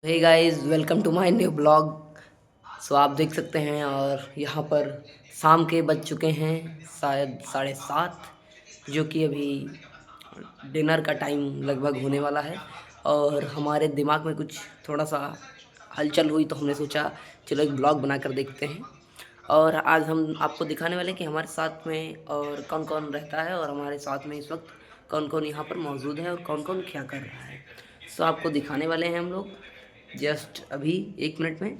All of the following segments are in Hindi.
Hey guys, welcome to my new blog. So आप देख सकते हैं और यहाँ पर शाम के बज चुके हैं शायद 7:30, जो कि अभी डिनर का टाइम लगभग होने वाला है। और हमारे दिमाग में कुछ थोड़ा सा हलचल हुई तो हमने सोचा चलो एक ब्लॉग बना कर देखते हैं। और आज हम आपको दिखाने वाले हैं कि हमारे साथ में और कौन कौन रहता है और हमारे साथ में इस वक्त कौन कौन यहाँ पर मौजूद है और कौन कौन क्या कर रहा है। सो आपको दिखाने वाले हैं हम लोग जस्ट अभी 1 मिनट में।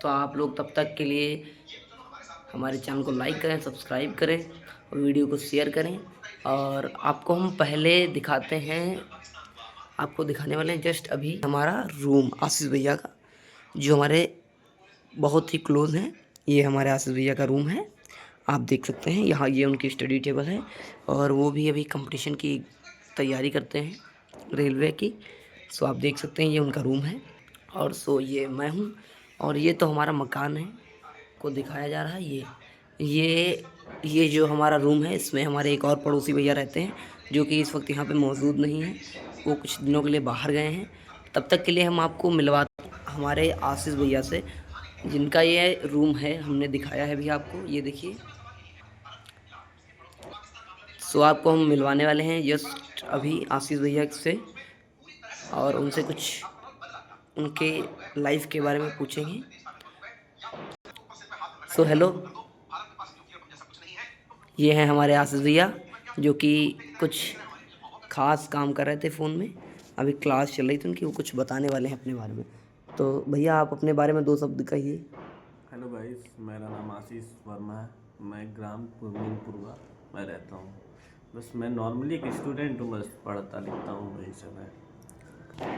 तो आप लोग तब तक के लिए हमारे चैनल को लाइक करें, सब्सक्राइब करें और वीडियो को शेयर करें। और आपको हम पहले दिखाते हैं, आपको दिखाने वाले हैं जस्ट अभी हमारा रूम आशीष भैया का, जो हमारे बहुत ही क्लोज हैं। ये हमारे आशीष भैया का रूम है, आप देख सकते हैं। यहाँ ये उनकी स्टडी टेबल है और वो भी अभी कंपटीशन की तैयारी करते हैं रेलवे की। सो आप देख सकते हैं ये उनका रूम है। और सो ये मैं हूँ और ये तो हमारा मकान है को दिखाया जा रहा है। ये जो हमारा रूम है इसमें हमारे एक और पड़ोसी भैया रहते हैं, जो कि इस वक्त यहाँ पे मौजूद नहीं है। वो कुछ दिनों के लिए बाहर गए हैं। तब तक के लिए हम आपको मिलवाते हैं हमारे आशीष भैया से, जिनका ये रूम है। हमने दिखाया है भी आपको, ये देखिए। सो आपको हम मिलवाने वाले हैं जस्ट अभी आशीष भैया से और उनसे कुछ उनके लाइफ के बारे में पूछेंगे। सो हेलो, ये हैं हमारे आशीष भैया, जो कि कुछ खास काम कर रहे थे फ़ोन में। अभी क्लास चल रही थी उनकी, वो कुछ बताने वाले हैं अपने बारे में। तो भैया आप अपने बारे में 2 शब्द कहिए। हेलो गाइस, मेरा नाम आशीष वर्मा है। मैं ग्राम मीनपुरवा में रहता हूँ। बस मैं नॉर्मली एक स्टूडेंट हूँ, बस पढ़ता लिखता हूँ, वही सब है।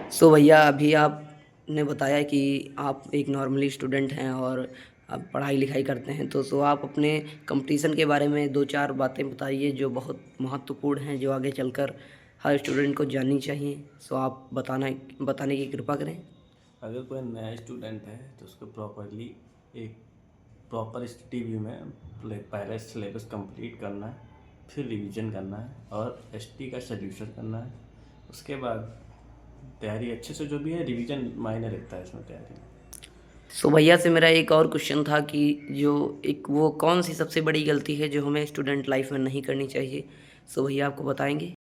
सो भैया अभी आपने बताया कि आप एक नॉर्मली स्टूडेंट हैं और आप पढ़ाई लिखाई करते हैं। तो आप अपने कंपटीशन के बारे में 2-4 बातें बताइए जो बहुत महत्वपूर्ण हैं, जो आगे चलकर हर स्टूडेंट को जाननी चाहिए। सो आप बताने की कृपा करें। अगर कोई नया स्टूडेंट है तो उसको प्रॉपरली एक प्रॉपर स्टडी वे में पहले सिलेबस कंप्लीट करना है, फिर रिवीजन करना है और एसटी का सॉल्यूशन करना है। उसके बाद तैयारी अच्छे से, जो भी है रिवीजन मायने रखता है इसमें तैयारी में। सो भैया से मेरा एक और क्वेश्चन था कि जो एक वो कौन सी सबसे बड़ी गलती है जो हमें स्टूडेंट लाइफ में नहीं करनी चाहिए। सो भैया आपको बताएंगे।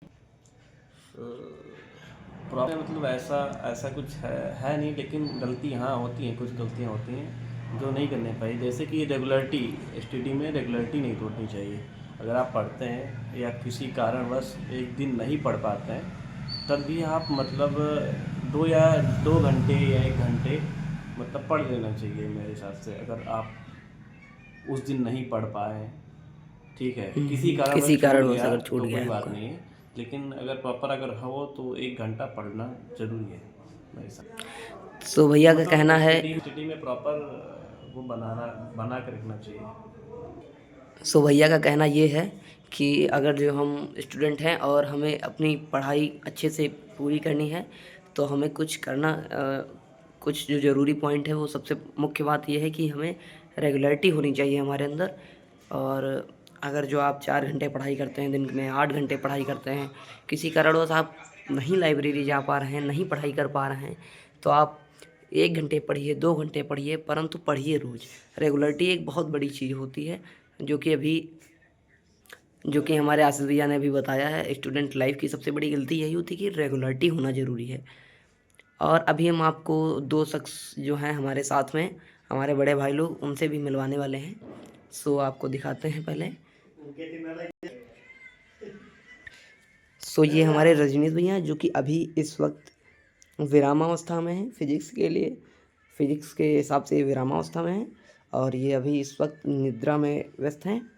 प्रॉब्लम मतलब ऐसा ऐसा कुछ है नहीं, लेकिन गलती हाँ होती हैं, कुछ गलतियाँ होती हैं जो नहीं करनी चाहिए। जैसे कि रेगुलरिटी, स्टडी में रेगुलरिटी नहीं तोड़नी चाहिए। अगर आप पढ़ते हैं या किसी कारणवश एक दिन नहीं पढ़ पाते हैं, तब भी आप मतलब 2 घंटे या 1 घंटे मतलब पढ़ लेना चाहिए मेरे हिसाब से। अगर आप उस दिन नहीं पढ़ पाए, ठीक है, किसी किसी कारणवश छूट कारणवश गया अगर छूट तो गया कोई है बात आपका। नहीं है, लेकिन अगर प्रॉपर अगर हो तो 1 घंटा पढ़ना जरूरी है मेरे साथ। सो भैया का कहना मतलब है, स्टडी में प्रॉपर वो बना के रखना चाहिए। सो भैया का कहना ये है कि अगर जो हम स्टूडेंट हैं और हमें अपनी पढ़ाई अच्छे से पूरी करनी है तो हमें कुछ करना कुछ जो ज़रूरी पॉइंट है वो सबसे मुख्य बात ये है कि हमें रेगुलरिटी होनी चाहिए हमारे अंदर। और अगर जो आप 4 घंटे पढ़ाई करते हैं, दिन में 8 घंटे पढ़ाई करते हैं, किसी कारणवश आप नहीं लाइब्रेरी जा पा रहे हैं, नहीं पढ़ाई कर पा रहे हैं, तो आप 1 घंटे पढ़िए, 2 घंटे पढ़िए, परंतु पढ़िए रोज़। रेगुलरिटी एक बहुत बड़ी चीज़ होती है, जो कि हमारे आशीष भैया ने अभी बताया है। स्टूडेंट लाइफ की सबसे बड़ी गलती यही होती है कि रेगुलरिटी होना ज़रूरी है। और अभी हम आपको 2 शख्स जो हैं हमारे साथ में, हमारे बड़े भाई लोग, उनसे भी मिलवाने वाले हैं। सो आपको दिखाते हैं पहले। सो ये हमारे रजनीश भैया हैं, जो कि अभी इस वक्त विरामावस्था में हैं फिजिक्स के हिसाब से विरामावस्था में हैं और ये अभी इस वक्त निद्रा में व्यस्त हैं।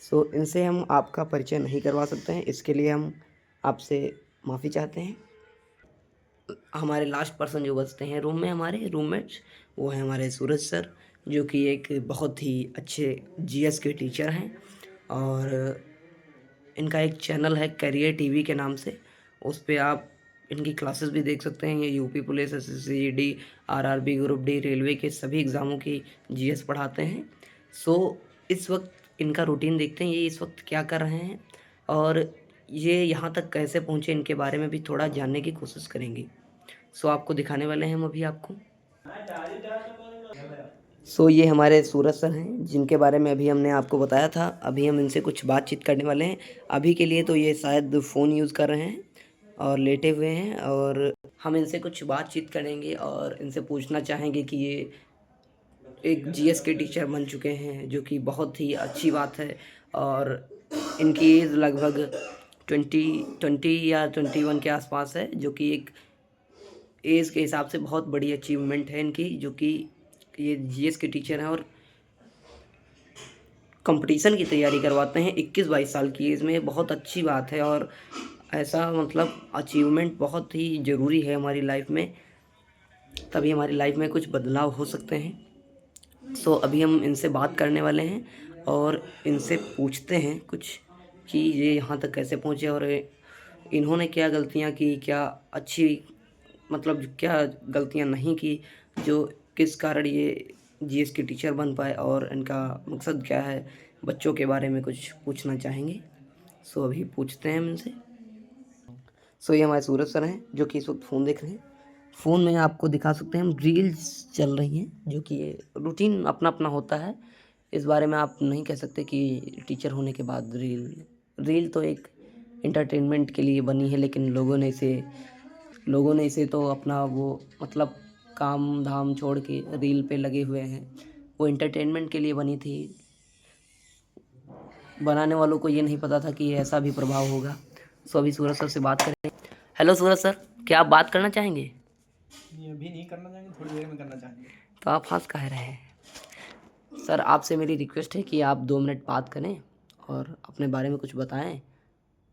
सो इनसे हम आपका परिचय नहीं करवा सकते हैं, इसके लिए हम आपसे माफ़ी चाहते हैं। हमारे लास्ट पर्सन जो बचते हैं रूम में, हमारे रूममेट्स, वो हैं हमारे सूरज सर, जो कि एक बहुत ही अच्छे जीएस के टीचर हैं। और इनका एक चैनल है करियर टीवी के नाम से, उस पे आप इनकी क्लासेस भी देख सकते हैं। ये UP police, SSC D, RRB, group D, railway के सभी एग्ज़ामों की जीएस पढ़ाते हैं। सो इस वक्त इनका रूटीन देखते हैं, ये इस वक्त क्या कर रहे हैं और ये यहाँ तक कैसे पहुँचे, इनके बारे में भी थोड़ा जानने की कोशिश करेंगे। सो आपको दिखाने वाले हैं हम अभी आपको। सो ये हमारे सूरज सर हैं जिनके बारे में अभी हमने आपको बताया था। अभी हम इनसे कुछ बातचीत करने वाले हैं। अभी के लिए तो ये शायद फ़ोन यूज़ कर रहे हैं और लेटे हुए हैं, और हम इनसे कुछ बातचीत करेंगे और इनसे पूछना चाहेंगे कि ये एक जीएस के टीचर बन चुके हैं, जो कि बहुत ही अच्छी बात है। और इनकी एज लगभग 20 या 21 के आसपास है, जो कि एक एज के हिसाब से बहुत बड़ी अचीवमेंट है इनकी, जो कि ये जीएस के टीचर हैं और कंपटीशन की तैयारी करवाते हैं 21-22 साल की एज में। बहुत अच्छी बात है, और ऐसा मतलब अचीवमेंट बहुत ही ज़रूरी है हमारी लाइफ में, तभी हमारी लाइफ में कुछ बदलाव हो सकते हैं। सो अभी हम इनसे बात करने वाले हैं और इनसे पूछते हैं कुछ कि ये यहाँ तक कैसे पहुँचे, और इन्होंने क्या गलतियाँ की, क्या अच्छी मतलब क्या गलतियाँ नहीं की, जो किस कारण ये जीएस के टीचर बन पाए, और इनका मकसद क्या है। बच्चों के बारे में कुछ पूछना चाहेंगे। सो अभी पूछते हैं हम इनसे। सो ये हमारे सूरज सर हैं जो कि इस वक्त फ़ोन देख रहे हैं। फ़ोन में आपको दिखा सकते हैं हम रील्स चल रही हैं, जो कि ये रूटीन अपना अपना होता है। इस बारे में आप नहीं कह सकते कि टीचर होने के बाद रील तो एक एंटरटेनमेंट के लिए बनी है, लेकिन लोगों ने इसे तो अपना वो मतलब काम धाम छोड़ के रील पे लगे हुए हैं। वो एंटरटेनमेंट के लिए बनी थी। बनाने वालों को ये नहीं पता था कि ऐसा भी प्रभाव होगा। सो अभी सूरज सर से बात करें। हेलो सूरज सर, क्या आप बात करना चाहेंगे? नहीं, अभी नहीं करना चाहेंगे, थोड़ी देर में करना चाहेंगे। तो आप हंस काहे रहे हैं? सर आपसे मेरी रिक्वेस्ट है कि आप 2 मिनट बात करें और अपने बारे में कुछ बताएं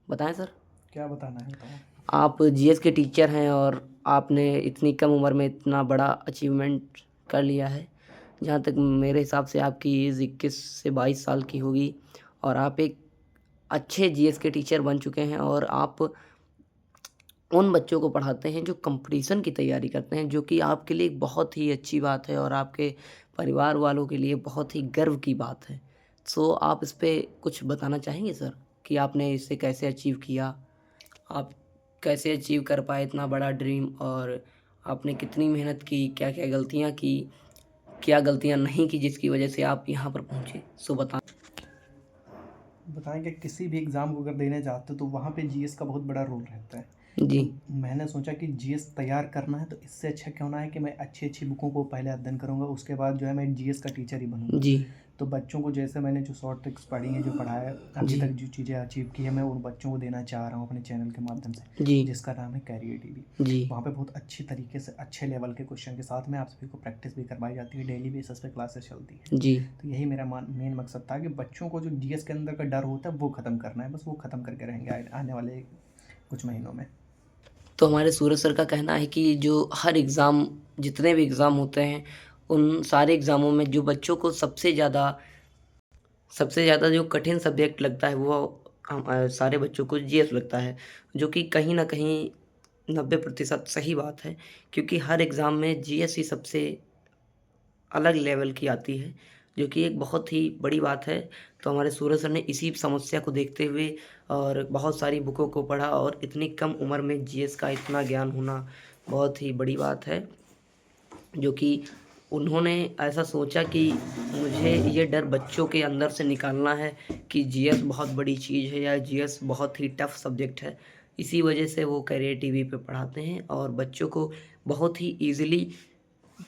सर। क्या बताना है बताओ। आप जीएस के टीचर हैं और आपने इतनी कम उम्र में इतना बड़ा अचीवमेंट कर लिया है। जहाँ तक मेरे हिसाब से आपकी एज 21 से 22 साल की होगी, और आप एक अच्छे जीएस के टीचर बन चुके हैं, और आप उन बच्चों को पढ़ाते हैं जो कंपटीशन की तैयारी करते हैं, जो कि आपके लिए एक बहुत ही अच्छी बात है और आपके परिवार वालों के लिए बहुत ही गर्व की बात है। सो आप इस पे कुछ बताना चाहेंगे सर कि आपने इसे कैसे अचीव किया? आप कैसे अचीव कर पाए इतना बड़ा ड्रीम, और आपने कितनी मेहनत की, क्या-क्या गलतियाँ की, क्या गलतियाँ नहीं की जिसकी वजह से आप यहाँ पर पहुँचे? सो बताएं कि किसी भी एग्ज़ाम को अगर देने जाते हो तो वहाँ पे जीएस का बहुत बड़ा रोल रहता है। जी। तो मैंने सोचा कि जीएस तैयार करना है तो इससे अच्छा क्यों ना है कि मैं अच्छी बुकों को पहले अध्ययन करूँगा, उसके बाद जो है मैं जीएस का टीचर ही बनूँगा। जी। तो बच्चों को जैसे मैंने जो शॉर्ट ट्रिक्स पढ़ी हैं, जो पढ़ाया अभी जी। तक, जो चीज़ें अचीव की है, मैं उन बच्चों को देना चाह रहा हूँ अपने चैनल के माध्यम से, जी। जिसका नाम है कैरियर टीवी। जी। वहाँ पे बहुत अच्छी तरीके से अच्छे लेवल के क्वेश्चन के साथ में आप सभी को प्रैक्टिस भी करवाई जाती है, डेली बेसिस पे क्लासेस चलती है। जी। तो यही मेरा मेन मकसद था कि बच्चों को जो जीएस के अंदर का डर होता है वो ख़त्म करना है, बस वो ख़त्म करके रहेंगे आने वाले कुछ महीनों में। तो हमारे सूरज सर का कहना है कि जो हर एग्ज़ाम, जितने भी एग्ज़ाम होते हैं, उन सारे एग्ज़ामों में जो बच्चों को सबसे ज़्यादा जो कठिन सब्जेक्ट लगता है वो सारे बच्चों को जीएस लगता है, जो कि कहीं न कहीं 90% सही बात है, क्योंकि हर एग्ज़ाम में जीएस ही सबसे अलग लेवल की आती है, जो कि एक बहुत ही बड़ी बात है। तो हमारे सूरज सर ने इसी समस्या को देखते हुए और बहुत सारी बुकों को पढ़ा, और इतनी कम उम्र में जीएस का इतना ज्ञान होना बहुत ही बड़ी बात है, जो कि उन्होंने ऐसा सोचा कि मुझे ये डर बच्चों के अंदर से निकालना है कि जीएस बहुत बड़ी चीज़ है, या जीएस बहुत ही टफ़ सब्जेक्ट है। इसी वजह से वो कैरियर टीवी पे पढ़ाते हैं और बच्चों को बहुत ही ईज़िली,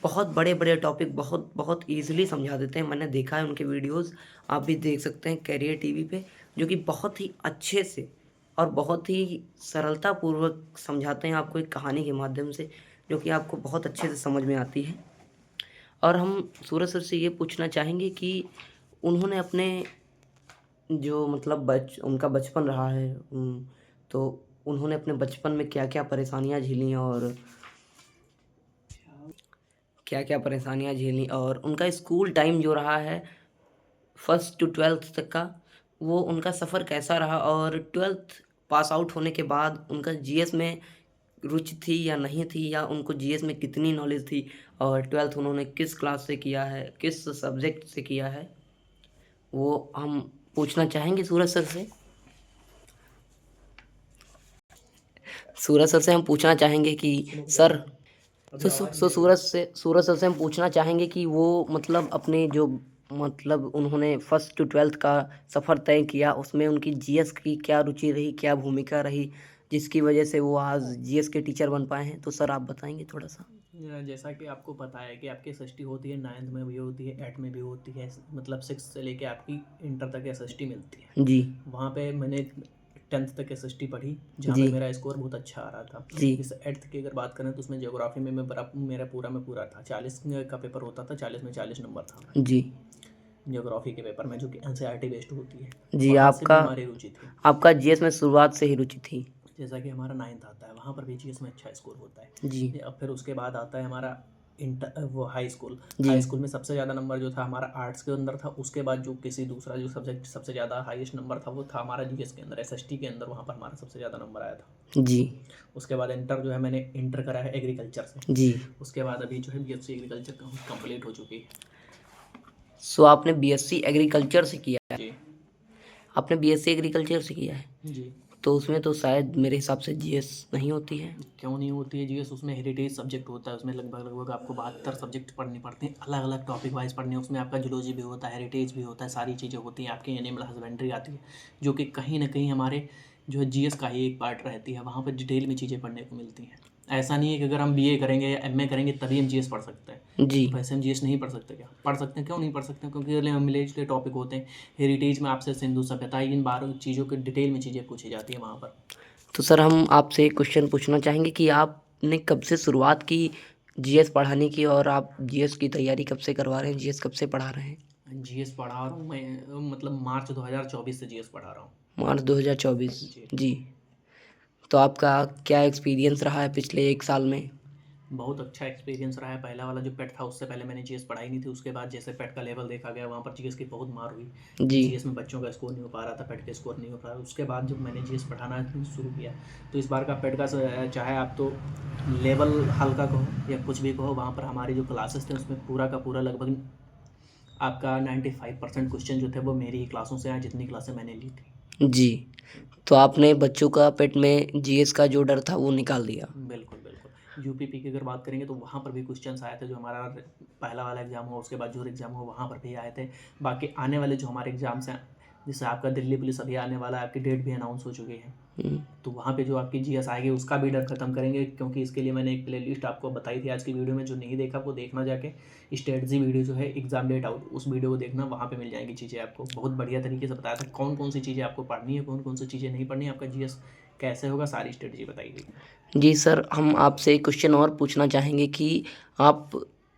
बहुत बड़े-बड़े टॉपिक बहुत ईज़िली समझा देते हैं। मैंने देखा है उनके वीडियोज़, आप भी देख सकते हैं कैरियर टीवी पे, जो कि बहुत ही अच्छे से और बहुत ही सरलतापूर्वक समझाते हैं आपको एक कहानी के माध्यम से, जो कि आपको बहुत अच्छे से समझ में आती है। और हम सूरज सर से ये पूछना चाहेंगे कि उन्होंने अपने जो मतलब उनका बचपन रहा है, तो उन्होंने अपने बचपन में क्या-क्या परेशानियाँ झेलीं, और उनका स्कूल टाइम जो रहा है 1st टू 12th तक का, वो उनका सफ़र कैसा रहा, और 12th पास आउट होने के बाद उनका जीएस में रुचि थी या नहीं थी, या उनको जीएस में कितनी नॉलेज थी, और 12th उन्होंने किस क्लास से किया है, किस सब्जेक्ट से किया है, वो हम पूछना चाहेंगे सूरज सर से। सूरज सर से हम पूछना चाहेंगे कि सर, सो सूरज सर से हम पूछना चाहेंगे कि वो मतलब अपने जो मतलब उन्होंने फर्स्ट टू ट्वेल्थ का सफ़र तय किया, उसमें उनकी जीएस की क्या रुचि रही, क्या भूमिका रही, जिसकी वजह से वो आज जीएस के टीचर बन पाए हैं? तो सर आप बताएंगे थोड़ा सा। जैसा कि आपको पता है कि आपकी एसएसटी होती है, 9th में भी होती है, 8th में भी होती है, मतलब 6 से लेके आपकी इंटर तक एसएसटी मिलती है। जी वहाँ पे मैंने 10th तक एसएसटी पढ़ी, जहाँ जी पे मेरा स्कोर बहुत अच्छा आ रहा था। जी जैसे 8th की अगर बात करें तो उसमें ज्योग्राफी में मेरा पूरा में पूरा था, 40 का पेपर होता था, 40 में 40 नंबर था जी ज्योग्राफी के पेपर में, जो कि एनसीईआरटी बेस्ड होती है। जी वहाँ से भी हमारी रुचि थी। आपका जीएस में शुरुआत से ही रुचि थी। जैसा कि हमारा 9th आता है, वहाँ पर भी जीएस में अच्छा स्कोर होता है। जी अब फिर उसके बाद आता है हमारा वो हाई स्कूल। जी हाई स्कूल में सबसे ज़्यादा नंबर जो था हमारा आर्ट्स के अंदर था। उसके बाद जो किसी दूसरा जो सब्जेक्ट सबसे ज़्यादा हाईएस्ट नंबर था वो था हमारा जीएस के अंदर, एसएसटी के अंदर, वहाँ पर हमारा सबसे ज़्यादा नंबर आया था। जी उसके बाद इंटर जो है मैंने इंटर करा है एग्रीकल्चर से। जी उसके बाद अभी जो है बीएससी एग्रीकल्चर कंप्लीट हो चुकी है। सो आपने बीएससी एग्रीकल्चर से किया है? जी आपने बीएससी एग्रीकल्चर से किया है, जी। तो उसमें तो शायद मेरे हिसाब से जीएस नहीं होती है। क्यों नहीं होती है जीएस? उसमें हेरिटेज सब्जेक्ट होता है, उसमें लगभग आपको 72 सब्जेक्ट पढ़ने पड़ते हैं, अलग अलग टॉपिक वाइज पढ़ने हैं। उसमें आपका जूलॉजी भी होता है, हेरिटेज भी होता है, सारी चीज़ें होती हैं। आपकी एनिमल हस्बेंड्री आती है, जो कि कहीं ना कहीं हमारे जो है जीएस का ही एक पार्ट रहती है। वहाँ पर डिटेल में चीज़ें पढ़ने को मिलती हैं। ऐसा नहीं है कि अगर हम बीए करेंगे या एमए करेंगे तभी हम जीएस पढ़ सकते हैं। जी वैसे हम जीएस नहीं पढ़ सकते क्या? पढ़ सकते हैं, क्यों नहीं पढ़ सकते? क्योंकि मिलेज के टॉपिक होते हैं। हेरिटेज में आपसे सिंधु सभ्यता, इन 12 चीज़ों के डिटेल में चीज़ें पूछी जाती है वहाँ पर। तो सर हम आपसे एक क्वेश्चन पूछना चाहेंगे कि आपने कब से शुरुआत की जीएस पढ़ाने की, और आप जीएस की तैयारी कब से करवा रहे हैं, जीएस कब से पढ़ा रहे हैं? जीएस पढ़ा रहा हूँ मैं, मतलब मार्च 2024 से जीएस पढ़ा रहा हूँ। मार्च 2024। जी। जी। तो आपका क्या एक्सपीरियंस रहा है पिछले 1 साल में? बहुत अच्छा एक्सपीरियंस रहा है। पहला वाला जो पेट था उससे पहले मैंने जीएस पढ़ाई नहीं थी। उसके बाद जैसे पेट का लेवल देखा गया, वहाँ पर जीएस की बहुत मार हुई। जी जीएस में बच्चों का स्कोर नहीं हो पा रहा था, पेट का स्कोर नहीं हो पा रहा। उसके बाद जब मैंने जीएस पढ़ाना शुरू किया तो इस बार का पेट का चाहे आप तो लेवल हल्का कहो या कुछ भी कहो, वहाँ पर हमारी जो क्लासेस थे उसमें पूरा का पूरा लगभग आपका 95% क्वेश्चन जो थे वो मेरी ही क्लासों से आए, जितनी क्लासें मैंने ली थी। जी। तो आपने बच्चों का पेट में जीएस का जो डर था वो निकाल दिया। बिल्कुल बिल्कुल। यूपीपी की अगर बात करेंगे तो वहाँ पर भी क्वेश्चंस आए थे। जो हमारा पहला वाला एग्ज़ाम हुआ, उसके बाद जो एग्ज़ाम हुआ वहाँ पर भी आए थे। बाकी आने वाले जो हमारे एग्ज़ाम्स हैं, जैसे आपका दिल्ली पुलिस अभी आने वाला है, आपकी डेट भी अनाउंस हो चुकी है, तो वहाँ पे जो आपकी जीएस आएगी उसका भी डर खत्म करेंगे। क्योंकि इसके लिए मैंने एक प्लेलिस्ट आपको बताई थी आज की वीडियो में, जो नहीं देखा वो देखना जाके। स्ट्रेटजी वीडियो जो है एग्जाम डेट आउट, उस वीडियो को देखना, वहाँ पे मिल जाएंगी चीज़ें आपको। बहुत बढ़िया तरीके से बताया था कौन कौन सी चीज़ें आपको पढ़नी है, कौन कौन सी चीज़ें नहीं पढ़नी है, आपका जीएस कैसे होगा, सारी स्ट्रेटजी बताई गई। जी सर, हम आपसे एक क्वेश्चन और पूछना चाहेंगे कि आप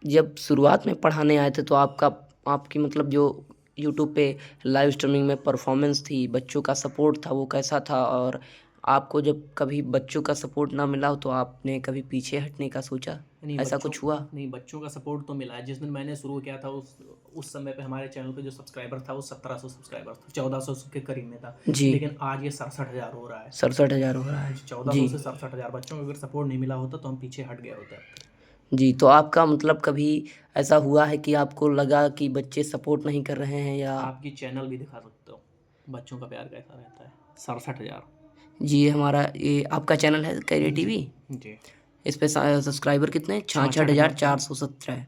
जब शुरुआत में पढ़ाने आए थे तो आपकी मतलब जो यूट्यूब पे लाइव स्ट्रीमिंग में परफॉर्मेंस थी, बच्चों का सपोर्ट था, वो कैसा था? और आपको जब कभी बच्चों का सपोर्ट ना मिला हो तो आपने कभी पीछे हटने का सोचा? नहीं, ऐसा बच्चों कुछ हुआ? नहीं, बच्चों का सपोर्ट तो मिला है। जिस दिन मैंने शुरू किया था उस समय पे हमारे चैनल पे जो सब्सक्राइबर था वो 1700 सब्सक्राइबर था, 1400 के करीब में था। जी। लेकिन आज ये 67,000 हो रहा है। 67,000 हो रहा है। 1400 जी से 67,000। बच्चों को अगर सपोर्ट नहीं मिला होता तो हम पीछे हट गए होते अब तक। जी। तो आपका मतलब कभी ऐसा हुआ है कि आपको लगा कि बच्चे सपोर्ट नहीं कर रहे हैं, या? आपकी चैनल भी दिखा सकते हो, बच्चों का प्यार कैसा रहता है। 67,000। जी, हमारा ये आपका चैनल है कैरियर जी टीवी। जी। इस पे सब्सक्राइबर कितने हैं? 66,417।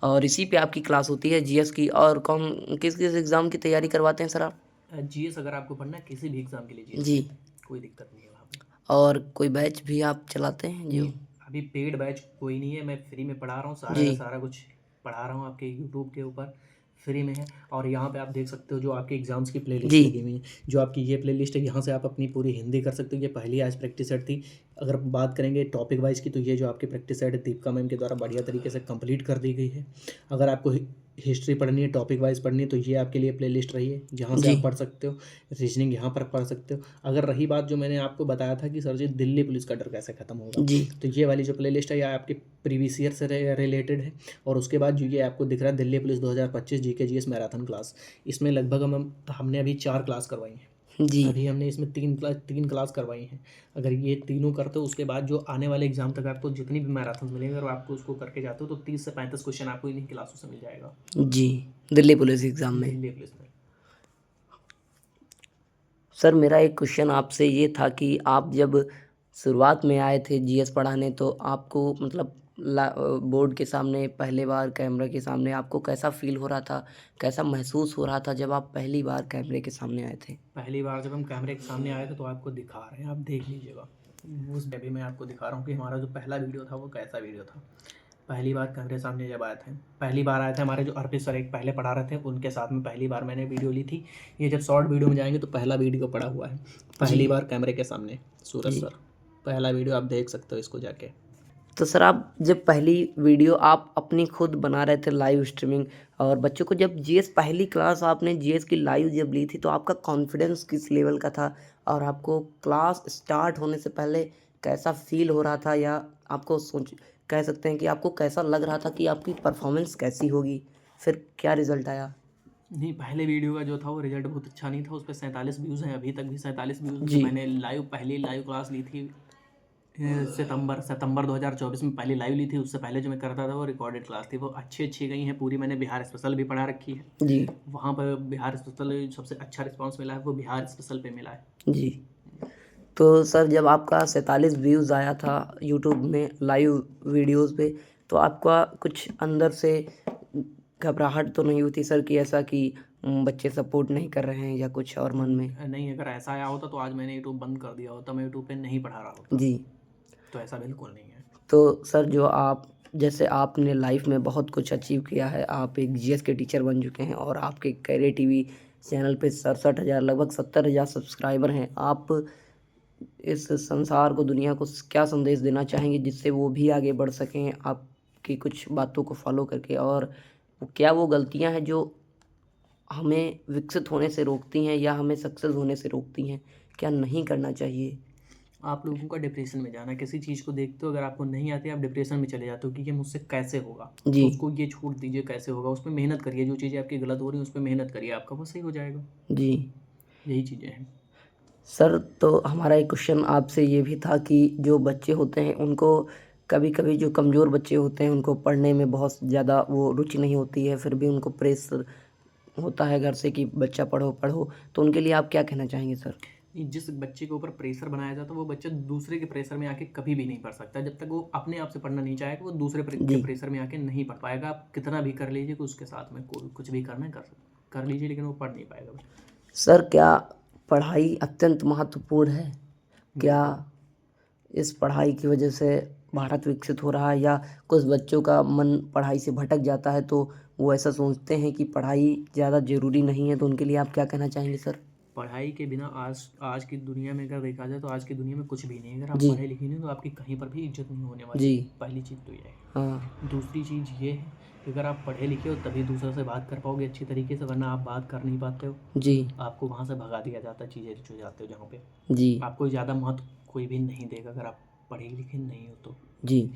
और इसी पे आपकी क्लास होती है जीएस की। और कौन किस किस एग्ज़ाम की तैयारी करवाते हैं सर आप? जीएस अगर आपको पढ़ना है किसी भी एग्ज़ाम के लिए, जीएस जी। कोई दिक्कत नहीं है वहाँ पे। और कोई बैच भी आप चलाते हैं जो? अभी पेड बैच कोई नहीं है, मैं फ्री में पढ़ा रहा हूँ। सारा जी का सारा कुछ पढ़ा रहा हूँ आपके यूट्यूब के ऊपर, फ्री में है। और यहाँ पे आप देख सकते हो जो आपके एग्ज़ाम्स की प्लेलिस्ट जी लगी हुई है। जो आपकी ये प्लेलिस्ट है, यहाँ से आप अपनी पूरी हिंदी कर सकते हो। ये पहली आज प्रैक्टिस सेट थी। अगर बात करेंगे टॉपिक वाइज की, तो ये जो आपकी प्रैक्टिस सेट है दीपिका मैम के द्वारा बढ़िया तरीके से कंप्लीट कर दी गई है। अगर आपको हिस्ट्री पढ़नी है, टॉपिक वाइज पढ़नी है, तो ये आपके लिए प्लेलिस्ट रही है, जहाँ से जी आप पढ़ सकते हो। रीजनिंग यहाँ पर पढ़ सकते हो। अगर रही बात जो मैंने आपको बताया था कि सर जी दिल्ली पुलिस का डर कैसे खत्म होगा, जी तो ये वाली जो प्लेलिस्ट है ये आपके प्रीवियस ईयर से रिलेटेड है। और उसके बाद जो ये आपको दिख रहा है Delhi police 2025 GK GS marathon class, इसमें लगभग हमने अभी 4 क्लास करवाई हैं। जी अभी हमने इसमें 3 क्लास करवाई हैं। अगर ये तीनों करते हो, उसके बाद जो आने वाले एग्जाम तक आपको जितनी भी मैराथन मिलेंगे, अगर आपको उसको करके जाते हो तो 30 से 35 क्वेश्चन आपको इन्हीं क्लासों से मिल जाएगा, जी। दिल्ली पुलिस एग्ज़ाम में। दिल्ली पुलिस में। सर मेरा एक क्वेश्चन आपसे ये था कि आप जब शुरुआत में आए थे जीएस पढ़ाने, तो आपको मतलब बोर्ड के सामने, पहले बार कैमरा के सामने आपको कैसा फ़ील हो रहा था? कैसा महसूस हो रहा था जब आप पहली बार कैमरे के सामने आए थे? पहली बार जब हम कैमरे के सामने आए थे तो आपको दिखा रहे हैं, आप देख लीजिएगा। उस पे भी मैं आपको दिखा रहा हूँ कि हमारा जो पहला वीडियो था वो कैसा वीडियो था। पहली बार कैमरे सामने जब आए थे, पहली बार आए थे हमारे जो अर्पित सर एक पहले पढ़ा रहे थे, उनके साथ में पहली बार मैंने वीडियो ली थी। ये जब शॉर्ट वीडियो में जाएंगे तो पहला वीडियो पड़ा हुआ है, पहली बार कैमरे के सामने सूरज जी। सर, पहला वीडियो आप देख सकते हो इसको जाके। तो सर आप जब पहली वीडियो आप अपनी खुद बना रहे थे लाइव स्ट्रीमिंग, और बच्चों को जब जीएस पहली क्लास आपने जीएस की लाइव जब ली थी, तो आपका कॉन्फिडेंस किस लेवल का था? और आपको क्लास स्टार्ट होने से पहले कैसा फ़ील हो रहा था, या आपको कह सकते हैं कि आपको कैसा लग रहा था कि आपकी परफॉर्मेंस कैसी होगी? फिर क्या रिज़ल्ट आया? नहीं, पहले वीडियो का जो था वो रिजल्ट बहुत अच्छा नहीं था, उस पे 47 व्यूज़ हैं, अभी तक भी 47 व्यूज़ हैं। जी। जो मैंने पहली लाइव क्लास ली थी सितंबर 2024 में पहली लाइव ली थी। उससे पहले जो मैं करता था वो रिकॉर्डेड क्लास थी, वो अच्छी गई हैं पूरी। मैंने बिहार स्पेशल भी पढ़ा रखी है, जी। वहाँ पर बिहार स्पेशल सबसे अच्छा रिस्पांस मिला है वो बिहार स्पेशल पे मिला है। जी। तो सर जब आपका 47 व्यूज़ आया था यूट्यूब में लाइव वीडियोज़ पे, तो आपका कुछ अंदर से घबराहट तो नहीं हुई थी सर कि ऐसा कि बच्चे सपोर्ट नहीं कर रहे हैं, या कुछ और मन में? नहीं, अगर ऐसा आया होता तो आज मैंने यूट्यूब बंद कर दिया होता, मैं यूट्यूब पे नहीं पढ़ा रहा होता। जी। तो ऐसा बिल्कुल नहीं है। तो सर जो आप, जैसे आपने लाइफ में बहुत कुछ अचीव किया है, आप एक जीएस के टीचर बन चुके हैं, और आपके कैरे टीवी चैनल पे 67,000 लगभग 70,000 सब्सक्राइबर हैं। आप इस संसार को, दुनिया को क्या संदेश देना चाहेंगे जिससे वो भी आगे बढ़ सकें आपकी कुछ बातों को फॉलो करके? और क्या वो गलतियां हैं जो हमें विकसित होने से रोकती हैं, या हमें सक्सेस होने से रोकती हैं? क्या नहीं करना चाहिए? आप लोगों का डिप्रेशन में जाना, किसी चीज़ को देखते हो अगर आपको नहीं आती आप डिप्रेशन में चले जाते हो कि ये मुझसे कैसे होगा, जी। तो उसको ये छोड़ दीजिए, कैसे होगा उस पर मेहनत करिए। जो चीज़ें आपकी गलत हो रही हैं उस पर मेहनत करिए, आपका वो सही हो जाएगा। जी। यही चीज़ें हैं। सर तो हमारा एक क्वेश्चन आपसे ये भी था कि जो बच्चे होते हैं उनको कभी-कभी, जो कमज़ोर बच्चे होते हैं उनको पढ़ने में बहुत ज़्यादा वो रुचि नहीं होती है, फिर भी उनको प्रेशर होता है घर से कि बच्चा पढ़ो, पढ़ो। तो उनके लिए आप क्या कहना चाहेंगे सर? जिस बच्चे के ऊपर प्रेशर बनाया जाता है वो बच्चा दूसरे के प्रेशर में आके कभी भी नहीं पढ़ सकता। जब तक वो अपने आप से पढ़ना नहीं चाहेगा वो दूसरे के जी। प्रेशर में आके नहीं पढ़ पाएगा। आप कितना भी कर लीजिए कि उसके साथ में कुछ भी करना है कर लीजिए, लेकिन वो पढ़ नहीं पाएगा। सर क्या पढ़ाई अत्यंत महत्वपूर्ण है? क्या इस पढ़ाई की वजह से भारत विकसित हो रहा है, या कुछ बच्चों का मन पढ़ाई से भटक जाता है तो वो ऐसा सोचते हैं कि पढ़ाई ज़्यादा ज़रूरी नहीं है, तो उनके लिए आप क्या कहना चाहेंगे सर? पढ़ाई के बिना आज की दुनिया में अगर देखा जाए तो आज की दुनिया में कुछ भी नहीं है। अगर आप जी। पढ़े लिखे नहीं तो आपकी कहीं पर भी इज्जत नहीं होने वाली। जी। पहली चीज़ तो ये है। हाँ। दूसरी चीज़ ये है कि अगर आप पढ़े लिखे हो तभी दूसरों से बात कर पाओगे अच्छी तरीके से, वरना आप बात कर नहीं पाते हो। जी। आपको वहाँ से भगा दिया जाता है, चीज़ें जो जाते हो जहाँ पे जी। आपको ज़्यादा महत्व कोई भी नहीं देगा अगर आप पढ़े लिखे नहीं हो तो। जी।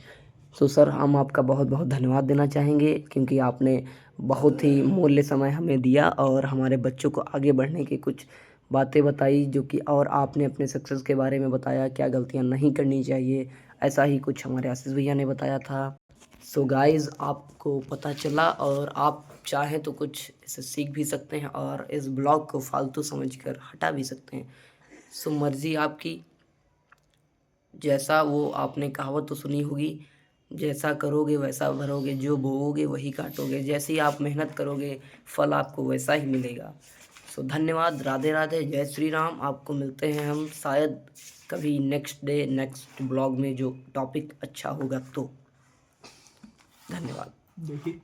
तो सर हम आपका बहुत बहुत धन्यवाद देना चाहेंगे, क्योंकि आपने बहुत ही मूल्य समय हमें दिया और हमारे बच्चों को आगे बढ़ने की कुछ बातें बताई, जो कि, और आपने अपने सक्सेस के बारे में बताया, क्या गलतियां नहीं करनी चाहिए, ऐसा ही कुछ हमारे आशीष भैया ने बताया था। सो गाइज़ आपको पता चला, और आप चाहें तो कुछ इसे सीख भी सकते हैं और इस ब्लॉग को फालतू समझकर हटा भी सकते हैं। सो मर्ज़ी आपकी। जैसा वो आपने कहावत तो सुनी होगी, जैसा करोगे वैसा भरोगे, जो बोओगे वही काटोगे। जैसी आप मेहनत करोगे फल आपको वैसा ही मिलेगा। सो धन्यवाद, राधे राधे, जय श्री राम। आपको मिलते हैं हम शायद कभी नेक्स्ट डे नेक्स्ट ब्लॉग में, जो टॉपिक अच्छा होगा तो। धन्यवाद। देखिए